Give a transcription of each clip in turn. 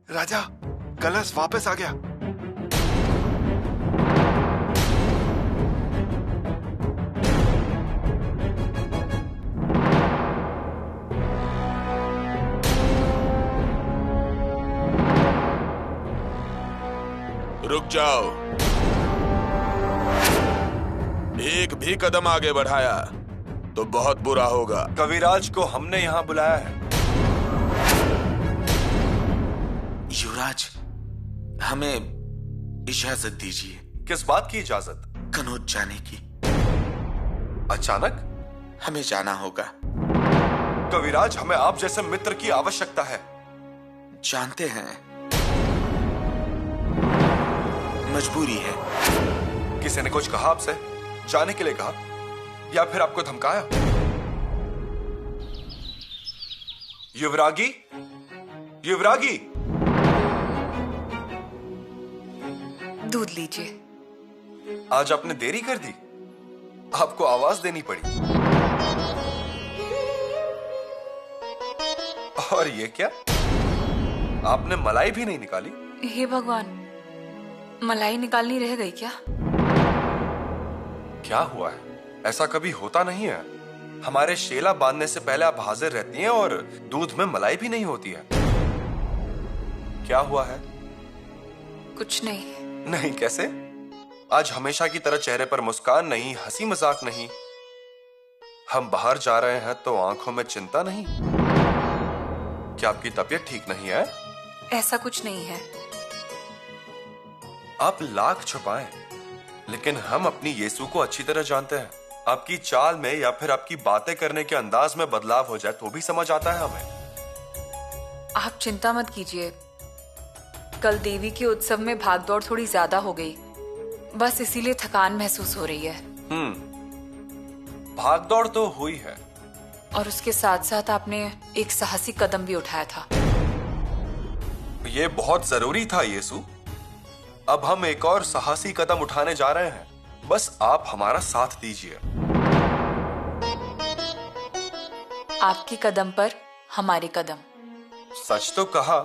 राजा, कलश वापस आ गया। रुक जाओ। एक भी कदम आगे बढ़ाया तो बहुत बुरा होगा। कविराज को हमने यहाँ बुलाया है। युवराज, हमें इजाजत दीजिए। किस बात की इजाजत? कनौज जाने की। अचानक? हमें जाना होगा। कविराज, हमें आप जैसे मित्र की आवश्यकता है। जानते हैं, मजबूरी है। किसी ने कुछ कहा आपसे? जाने के लिए कहा या फिर आपको धमकाया? युवरागी, युवरागी, दूध लीजिए। आज आपने देरी कर दी। आपको आवाज देनी पड़ी। और ये क्या? आपने मलाई भी नहीं निकाली? हे भगवान, मलाई निकालनी रह गई क्या? क्या हुआ है? ऐसा कभी होता नहीं है। हमारे शेला बांधने से पहले आप हाजिर रहती हैं और दूध में मलाई भी नहीं होती है। क्या हुआ है? कुछ नहीं। नहीं कैसे? आज हमेशा की तरह चेहरे पर मुस्कान नहीं, हंसी मजाक नहीं। हम बाहर जा रहे हैं तो आंखों में चिंता नहीं। क्या आपकी तबीयत ठीक नहीं है? ऐसा कुछ नहीं है। आप लाख छुपाएं, लेकिन हम अपनी यीशु को अच्छी तरह जानते हैं। आपकी चाल में या फिर आपकी बातें करने के अंदाज में बदलाव हो जाए तो भी समझ आता है हमें। आप चिंता मत कीजिए। कल देवी के उत्सव में भागदौड़ थोड़ी ज्यादा हो गई, बस इसीलिए थकान महसूस हो रही है। भागदौड़ तो हुई है, और उसके साथ साथ आपने एक साहसी कदम भी उठाया था। ये बहुत जरूरी था यीशु। अब हम एक और साहसी कदम उठाने जा रहे हैं। बस आप हमारा साथ दीजिए। आपके कदम पर हमारे कदम। सच तो कहा,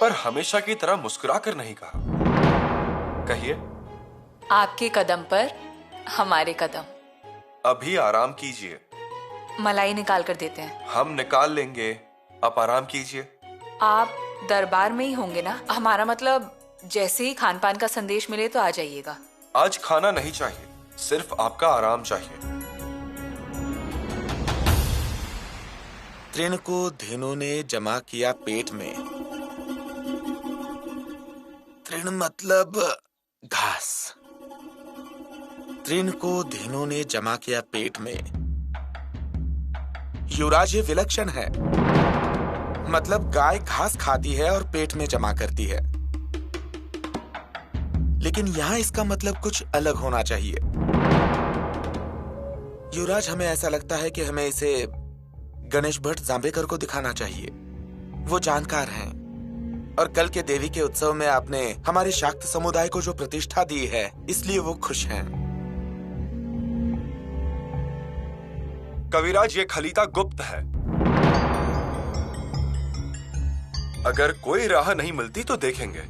पर हमेशा की तरह मुस्कुरा कर नहीं कहा। कहिए। आपके कदम पर हमारे कदम। अभी आराम कीजिए। मलाई निकाल कर देते हैं। हम निकाल लेंगे, आप आराम कीजिए। आप दरबार में ही होंगे ना? हमारा मतलब जैसे ही खान पान का संदेश मिले तो आ जाइएगा। आज खाना नहीं चाहिए, सिर्फ आपका आराम चाहिए। तृण को धेनु ने जमा किया पेट में। तृण मतलब घास। तृण को धेनु ने जमा किया पेट में। युवराज, ये विलक्षण है। मतलब गाय घास खाती है और पेट में जमा करती है, लेकिन यहां इसका मतलब कुछ अलग होना चाहिए। युवराज, हमें ऐसा लगता है कि हमें इसे गणेश भट्ट जांबेकर को दिखाना चाहिए। वो जानकार हैं और कल के देवी के उत्सव में आपने हमारे शाक्त समुदाय को जो प्रतिष्ठा दी है, इसलिए वो खुश हैं। कविराज, ये खलीता गुप्त है। अगर कोई राह नहीं मिलती तो देखेंगे।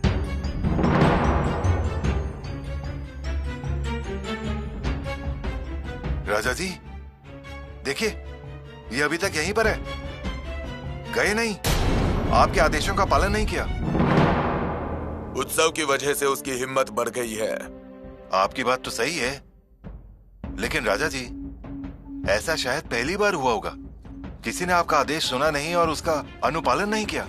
राजा जी, देखिए, ये अभी तक यहीं पर है, गए नहीं। आपके आदेशों का पालन नहीं किया। उत्सव की वजह से उसकी हिम्मत बढ़ गई है। आपकी बात तो सही है, लेकिन राजा जी, ऐसा शायद पहली बार हुआ होगा। किसी ने आपका आदेश सुना नहीं और उसका अनुपालन नहीं किया।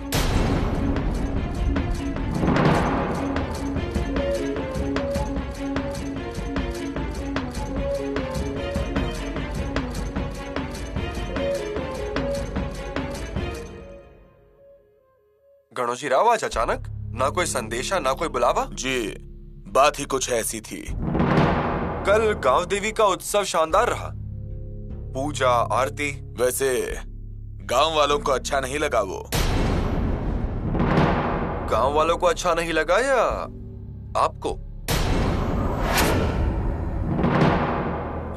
गणोजी राव, आज अचानक? ना कोई संदेशा, ना कोई बुलावा? जी, बात ही कुछ ऐसी थी। कल गांव देवी का उत्सव शानदार रहा। पूजा, आरती। वैसे गांव वालों को अच्छा नहीं लगा वो? गांव वालों को अच्छा नहीं लगा या आपको?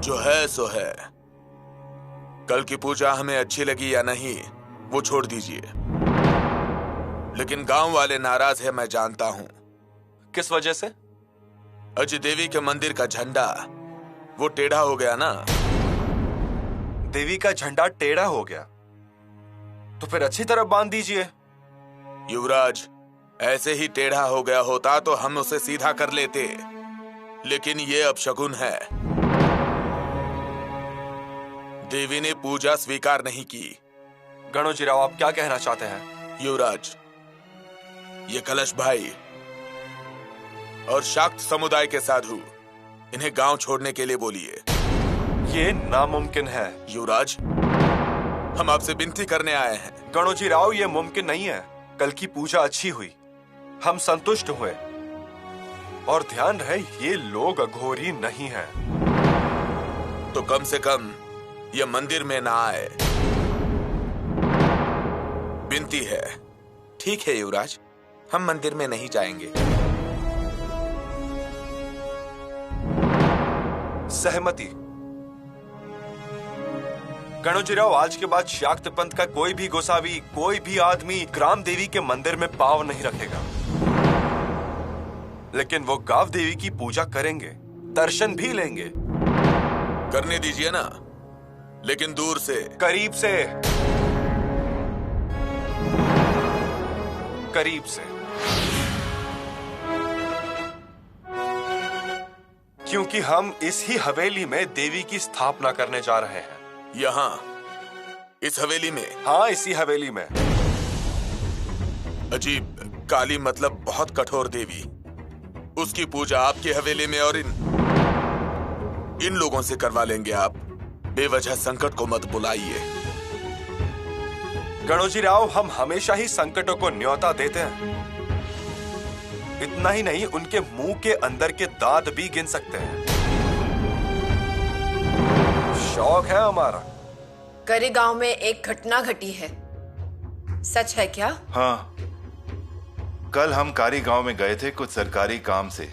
जो है सो है। कल की पूजा हमें अच्छी लगी या नहीं, वो छोड़ दीजिए, लेकिन गांव वाले नाराज है, मैं जानता हूं। किस वजह से? अजय देवी के मंदिर का झंडा वो टेढ़ा हो गया ना। देवी का झंडा टेढ़ा हो गया तो फिर अच्छी तरह बांध दीजिए। युवराज, ऐसे ही टेढ़ा हो गया होता तो हम उसे सीधा कर लेते, लेकिन ये अपशगुन है। देवी ने पूजा स्वीकार नहीं की। गणोजी राव, आप क्या कहना चाहते हैं? युवराज, ये कलश भाई और शाक्त समुदाय के साधु इन्हें गांव छोड़ने के लिए बोलिए। ये नामुमकिन है। युवराज, हम आपसे विनती करने आए हैं। गणोजी राव, ये मुमकिन नहीं है। कल की पूजा अच्छी हुई, हम संतुष्ट हुए, और ध्यान रहे ये लोग अघोरी नहीं हैं। तो कम से कम ये मंदिर में ना आए, विनती है। ठीक है युवराज, हम मंदिर में नहीं जाएंगे। सहमति। गणोजी राव, आज के बाद शाक्त पंथ का कोई भी गोसावी, कोई भी आदमी ग्राम देवी के मंदिर में पांव नहीं रखेगा, लेकिन वो गाव देवी की पूजा करेंगे, दर्शन भी लेंगे। करने दीजिए ना, लेकिन दूर से। करीब से। करीब से। क्योंकि हम इस ही हवेली में देवी की स्थापना करने जा रहे हैं। यहाँ इस हवेली में? हाँ, इसी हवेली में। अजीब, काली मतलब बहुत कठोर देवी, उसकी पूजा आपकी हवेली में, और इन लोगों से करवा लेंगे आप। बेवजह संकट को मत बुलाइए। गणोजी राव, हम हमेशा ही संकटों को न्योता देते हैं। इतना ही नहीं, उनके मुंह के अंदर के दांत भी गिन सकते हैं। शौक है हमारा। करे गांव में एक घटना घटी है, सच है क्या? हाँ, कल हम कारी गांव में गए थे कुछ सरकारी काम से।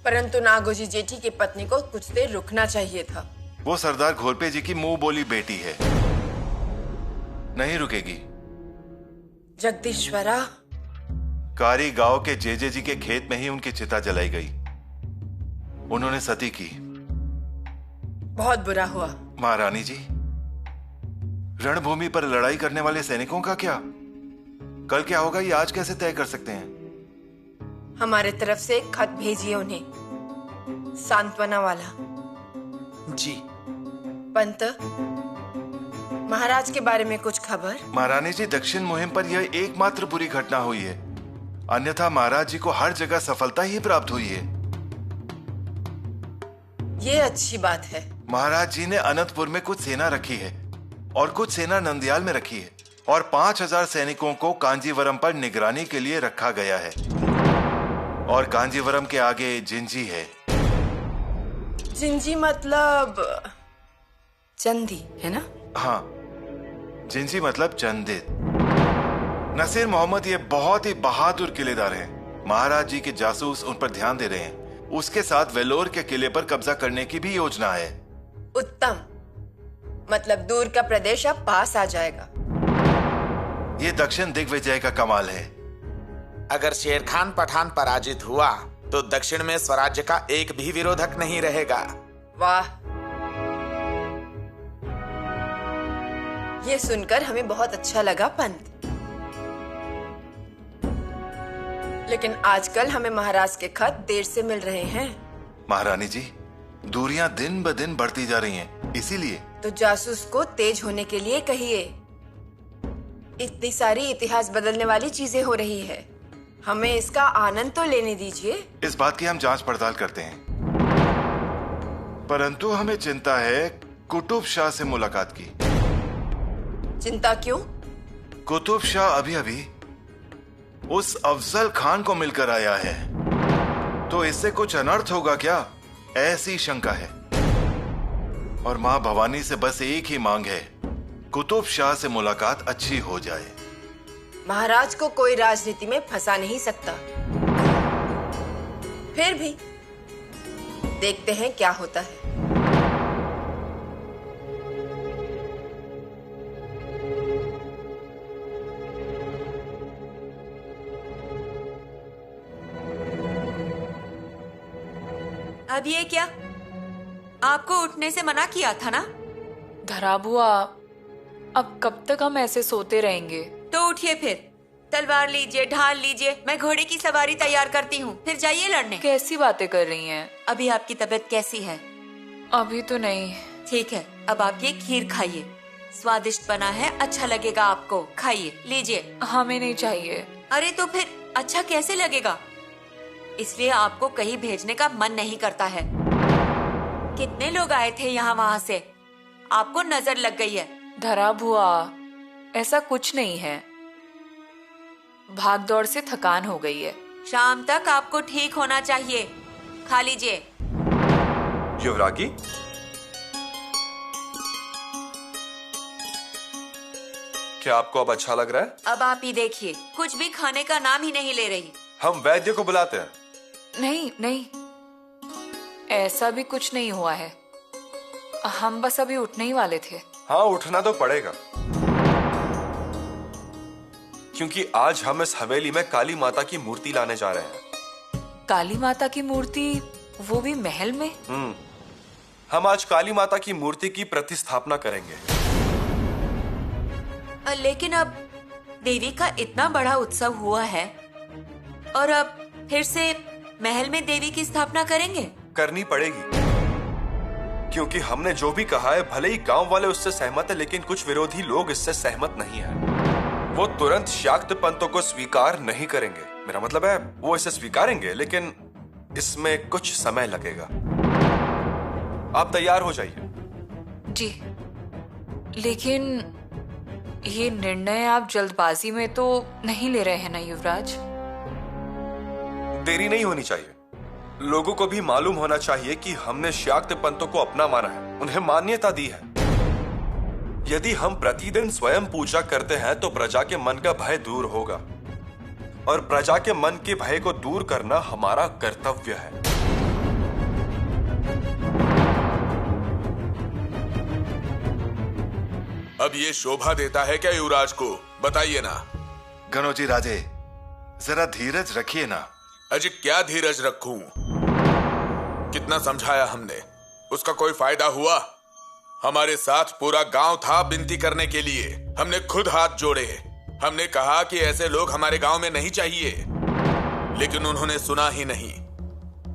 परंतु नागोजी जेठी की पत्नी को कुछ देर रुकना चाहिए था। वो सरदार घोरपे जी की मुंह बोली बेटी है, नहीं रुकेगी। जगदीश्वरा, कारी गांव के जेजे जी के खेत में ही उनकी चिता जलाई गई। उन्होंने सती की। बहुत बुरा हुआ। महारानी जी, रणभूमि पर लड़ाई करने वाले सैनिकों का क्या? कल क्या होगा ये आज कैसे तय कर सकते हैं? हमारे तरफ से एक खत भेजिए उन्हें, सांत्वना वाला। जी। पंत, महाराज के बारे में कुछ खबर? महारानी जी, दक्षिण मुहिम पर यह एकमात्र बुरी घटना हुई है, अन्यथा महाराज जी को हर जगह सफलता ही प्राप्त हुई है। ये अच्छी बात है। महाराज जी ने अनंतपुर में कुछ सेना रखी है और कुछ सेना नंदयाल में रखी है, और 5000 सैनिकों को कांजीवरम पर निगरानी के लिए रखा गया है। और कांजीवरम के आगे जिंजी है। जिंजी मतलब चंदी है ना? हाँ, जिंजी मतलब चंदित। नसीर मोहम्मद ये बहुत ही बहादुर किलेदार हैं। महाराज जी के जासूस उन पर ध्यान दे रहे हैं। उसके साथ वेलोर के किले पर कब्जा करने की भी योजना है। उत्तम, मतलब दूर का प्रदेश अब पास आ जाएगा। ये दक्षिण दिग्विजय का कमाल है। अगर शेर खान पठान पराजित हुआ तो दक्षिण में स्वराज्य का एक भी विरोधक नहीं रहेगा। वाह, ये सुनकर हमें बहुत अच्छा लगा पंत। लेकिन आजकल हमें महाराज के खत देर से मिल रहे हैं। महारानी जी, दूरियां दिन ब दिन बढ़ती जा रही हैं, इसीलिए। तो जासूस को तेज होने के लिए कहिए। इतनी सारी इतिहास बदलने वाली चीजें हो रही है, हमें इसका आनंद तो लेने दीजिए। इस बात की हम जांच पड़ताल करते हैं, परंतु हमें चिंता है कुतुब शाह से मुलाकात की। चिंता क्यों? कुतुब शाह अभी अभी उस अफजल खान को मिलकर आया है, तो इससे कुछ अनर्थ होगा क्या, ऐसी शंका है। और मां भवानी से बस एक ही मांग है, कुतुब शाह से मुलाकात अच्छी हो जाए। महाराज को कोई राजनीति में फंसा नहीं सकता। फिर भी देखते हैं क्या होता है। अब ये क्या? आपको उठने से मना किया था ना? धरा बुआ, अब कब तक हम ऐसे सोते रहेंगे? तो उठिए फिर, तलवार लीजिए, ढाल लीजिए, मैं घोड़े की सवारी तैयार करती हूँ, फिर जाइए लड़ने। कैसी बातें कर रही हैं? अभी आपकी तबीयत कैसी है? अभी तो नहीं। ठीक है, अब आप ये खीर खाइए, स्वादिष्ट बना है, अच्छा लगेगा आपको, खाइए, लीजिए। हमें नहीं चाहिए। अरे तो फिर अच्छा कैसे लगेगा? इसलिए आपको कहीं भेजने का मन नहीं करता है। कितने लोग आए थे यहाँ वहाँ से, आपको नजर लग गई है। धरा बुआ, ऐसा कुछ नहीं है, भाग दौड़ से थकान हो गई है। शाम तक आपको ठीक होना चाहिए, खा लीजिए। युवरागी, क्या आपको अब अच्छा लग रहा है? अब आप ही देखिए, कुछ भी खाने का नाम ही नहीं ले रही। हम वैद्य को बुलाते हैं। नहीं नहीं, ऐसा भी कुछ नहीं हुआ है, हम बस अभी उठने ही वाले थे। हाँ, उठना तो पड़ेगा, क्योंकि आज हम इस हवेली में काली माता की मूर्ति लाने जा रहे हैं। काली माता की मूर्ति, वो भी महल में? हम आज काली माता की मूर्ति की प्रतिस्थापना करेंगे। लेकिन अब देवी का इतना बड़ा उत्सव हुआ है और अब फिर से महल में देवी की स्थापना करेंगे? करनी पड़ेगी, क्योंकि हमने जो भी कहा है, भले ही गांव वाले उससे सहमत है, लेकिन कुछ विरोधी लोग इससे सहमत नहीं है। वो तुरंत शाक्त पंथों को स्वीकार नहीं करेंगे। मेरा मतलब है, वो इसे स्वीकारेंगे, लेकिन इसमें कुछ समय लगेगा। आप तैयार हो जाइए। जी, लेकिन ये निर्णय आप जल्दबाजी में तो नहीं ले रहे हैं ना युवराज? देरी नहीं होनी चाहिए। लोगों को भी मालूम होना चाहिए कि हमने शाक्त पंथों को अपना माना है, उन्हें मान्यता दी है। यदि हम प्रतिदिन स्वयं पूजा करते हैं तो प्रजा के मन का भय दूर होगा, और प्रजा के मन के भय को दूर करना हमारा कर्तव्य है। अब ये शोभा देता है क्या युवराज को? बताइए ना। गनोजी राजे, जरा धीरज रखिए ना। अजय, क्या धीरज रखूं? कितना समझाया हमने, उसका कोई फायदा हुआ? हमारे साथ पूरा गांव था विनती करने के लिए, हमने खुद हाथ जोड़े, हमने कहा कि ऐसे लोग हमारे गांव में नहीं चाहिए, लेकिन उन्होंने सुना ही नहीं।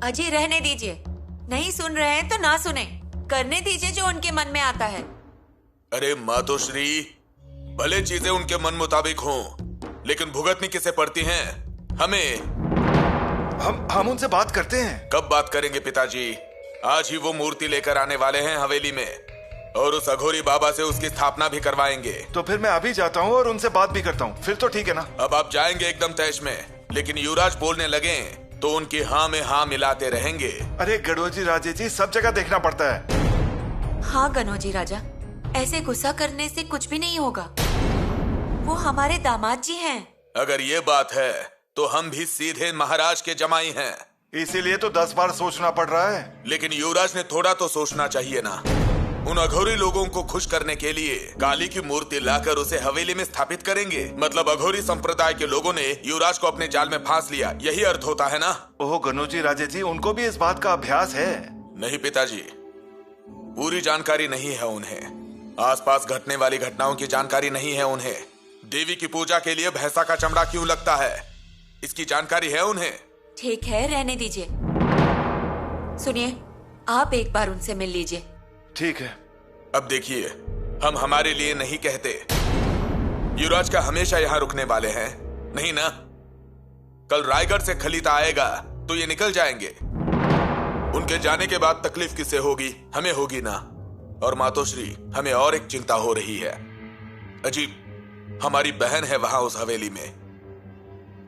अजय, रहने दीजिए, नहीं सुन रहे हैं तो ना सुने, करने दीजिए जो उनके मन में आता है। अरे मातोश्री, भले चीजें उनके मन मुताबिक हों, लेकिन भुगतनी किसे पड़ती हैं? हमें। हम उनसे बात करते हैं। कब बात करेंगे पिताजी? आज ही वो मूर्ति लेकर आने वाले हैं हवेली में, और उस अघोरी बाबा से उसकी स्थापना भी करवाएंगे। तो फिर मैं अभी जाता हूँ और उनसे बात भी करता हूँ, फिर तो ठीक है ना? अब आप जाएंगे एकदम तैश में, लेकिन युवराज बोलने लगे तो उनकी हाँ में हाँ मिलाते रहेंगे। अरे गणोजी राजे जी, सब जगह देखना पड़ता है। हाँ गणोजी राजा, ऐसे गुस्सा करने से कुछ भी नहीं होगा, वो हमारे दामाद जी हैं। अगर ये बात है तो हम भी सीधे महाराज के जमाई हैं। इसीलिए तो 10 बार सोचना पड़ रहा है। लेकिन युवराज ने थोड़ा तो सोचना चाहिए ना। उन अघोरी लोगों को खुश करने के लिए काली की मूर्ति लाकर उसे हवेली में स्थापित करेंगे, मतलब अघोरी संप्रदाय के लोगों ने युवराज को अपने जाल में फांस लिया, यही अर्थ होता है ना? ओह गणोजी राजे जी, उनको भी इस बात का अभ्यास है। नहीं पिताजी, पूरी जानकारी नहीं है उन्हें, आसपास घटने वाली घटनाओं की जानकारी नहीं है उन्हें। देवी की पूजा के लिए भैंसा का चमड़ा क्यों लगता है, इसकी जानकारी है उन्हें। ठीक है, रहने दीजिए। सुनिए, आप एक बार उनसे मिल लीजिए। ठीक है। अब देखिए, हम हमारे लिए नहीं कहते, युवराज का हमेशा यहाँ रुकने वाले हैं, नहीं ना? कल रायगढ़ से खलीता आएगा तो ये निकल जाएंगे। उनके जाने के बाद तकलीफ किसे होगी? हमें होगी ना। और मातोश्री, हमें और एक चिंता हो रही है। अजीब, हमारी बहन है वहां उस हवेली में,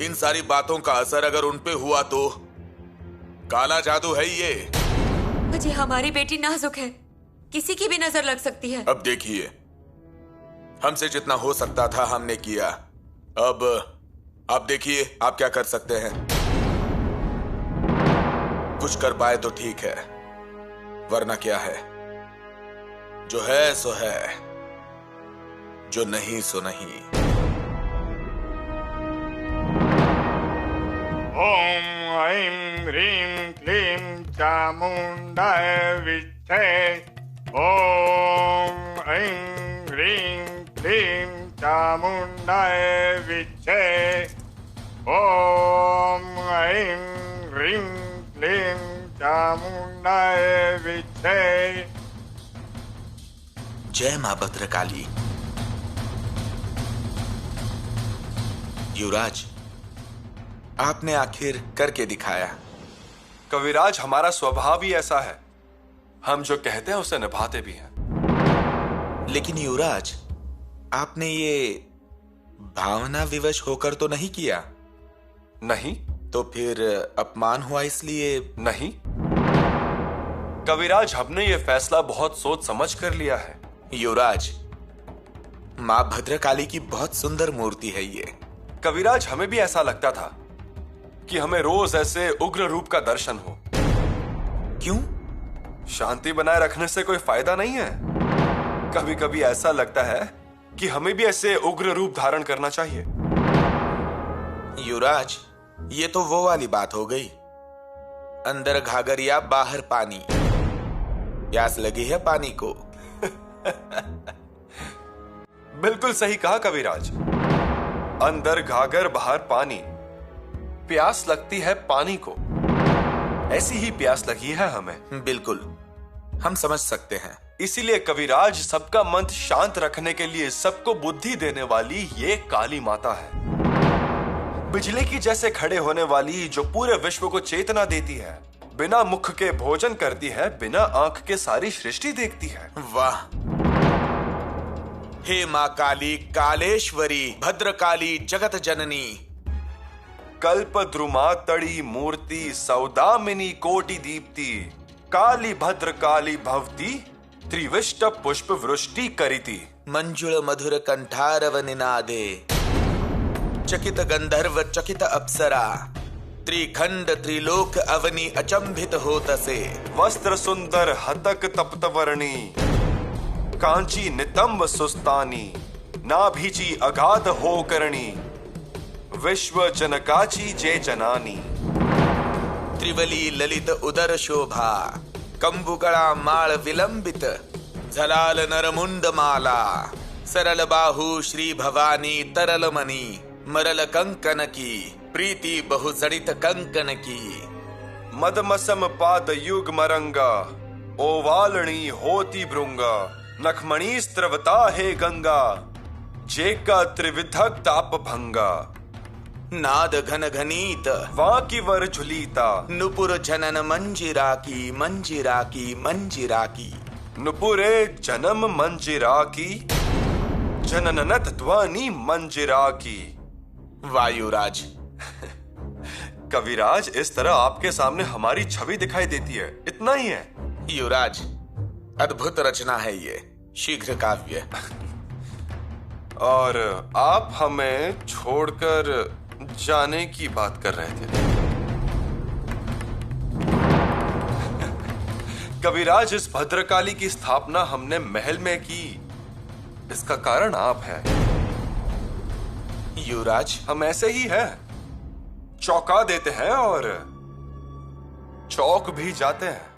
इन सारी बातों का असर अगर उन पे हुआ तो काला जादू है ये। अजय, हमारी बेटी नाजुक है, किसी की भी नजर लग सकती है। अब देखिए, हमसे जितना हो सकता था हमने किया, अब आप देखिए आप क्या कर सकते हैं। कुछ कर पाए तो ठीक है, वरना क्या है, जो है सो है, जो नहीं सो नहीं। ओम ऐं ह्रीं क्लीं चामुण्डाय विद्महे ॐ ऐं ह्रीं क्लीं चामुण्डाय विद्महे ॐ ऐं ह्रीं क्लीं चामुण्डाय विद्महे। जय मां भद्रकाली। युवराज, आपने आखिर करके दिखाया। कविराज, हमारा स्वभाव ही ऐसा है, हम जो कहते हैं उसे निभाते भी हैं। लेकिन युवराज, आपने ये भावना विवश होकर तो नहीं किया? नहीं। तो फिर अपमान हुआ इसलिए? नहीं कविराज, हमने ये फैसला बहुत सोच समझ कर लिया है। युवराज, मां भद्रकाली की बहुत सुंदर मूर्ति है ये। कविराज, हमें भी ऐसा लगता था कि हमें रोज ऐसे उग्र रूप का दर्शन हो। क्यों? शांति बनाए रखने से कोई फायदा नहीं है। कभी कभी ऐसा लगता है कि हमें भी ऐसे उग्र रूप धारण करना चाहिए। युवराज, ये तो वो वाली बात हो गई, अंदर घाघर या बाहर पानी। प्यास लगी है पानी को। बिल्कुल सही कहा कविराज, अंदर घाघर बाहर पानी। प्यास लगती है पानी को, ऐसी ही प्यास लगी है हमें। बिल्कुल, हम समझ सकते हैं। इसीलिए कविराज, सबका मन शांत रखने के लिए सबको बुद्धि देने वाली ये काली माता है, बिजली की जैसे खड़े होने वाली, जो पूरे विश्व को चेतना देती है, बिना मुख के भोजन करती है, बिना आंख के सारी सृष्टि देखती है। वाह! हे मां काली, कालेश्वरी, भद्रकाली, जगत जननी, कल्प द्रुमा तड़ी मूर्ति, सौदामिनी कोटि दीप्ति, काली भद्र काली भवती, त्रिविष्ट पुष्प वृष्टि करिति, मंजुल मधुर कंठारव निनादे, चकित गंधर्व चकित अप्सरा, त्रिखंड त्रिलोक अवनी अचंभित होतसे, वस्त्र सुंदर हतक तप्त वर्णी, कांची नितंब सुस्तानी, नाभिची अगाध हो करणी, विश्व जनकाची जय जनानी, त्रिवली ललित उदर शोभा, कंबुगड़ा माल विलंबित, झलाल नरमुंड माला, सरल बाहु श्री भवानी तरल मणि, मरल कंकन की, प्रीति बहु जड़ित कंकन की, मदमसम पाद युग मरंगा, ओवालणी होती भृंगा, नखमणि स्त्रवता है गंगा, जेका त्रिविधक ताप भंगा, नाद घन घनीत, वाकी वर झुलीता, नुपुर जनन मंजिरा की, मंजिरा की, मंजिरा की, नुपुरे जन्म मंजिरा की, जनननत ध्वनि मंजिरा की। वायुराज, कविराज, इस तरह आपके सामने हमारी छवि दिखाई देती है, इतना ही है। युवराज, अद्भुत रचना है ये, शीघ्र काव्य। और आप हमें छोड़कर जाने की बात कर रहे थे। कविराज, इस भद्रकाली की स्थापना हमने महल में की, इसका कारण आप हैं। युवराज, हम ऐसे ही हैं, चौंका देते हैं और चौक भी जाते हैं।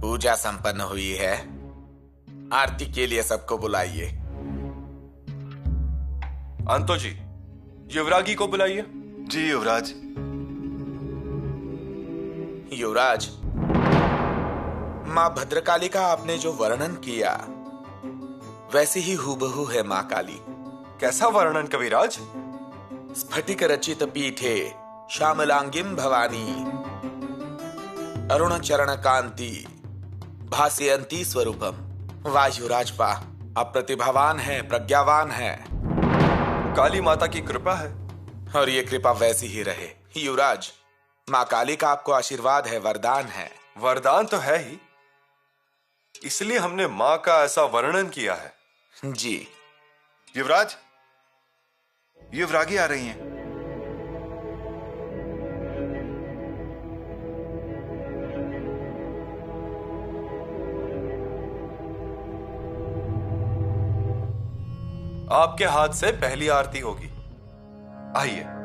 पूजा संपन्न हुई है, आरती के लिए सबको बुलाइए। अंतो जी, युवरागी को बुलाइए। जी युवराज। युवराज, मां भद्रकाली का आपने जो वर्णन किया वैसे ही हूबहू है मां काली। कैसा वर्णन कविराज? स्फटिक रचित पीठे श्यामलांगिम भवानी, अरुण चरण कांति भास्यंती स्वरूपम। वाह युवराज वाह, आप प्रतिभावान हैं, प्रज्ञावान हैं। काली माता की कृपा है और ये कृपा वैसी ही रहे। युवराज, मां काली का आपको आशीर्वाद है, वरदान है। वरदान तो है ही, इसलिए हमने मां का ऐसा वर्णन किया है। जी युवराज, युवरागी आ रही हैं। आपके हाथ से पहली आरती होगी। आइए।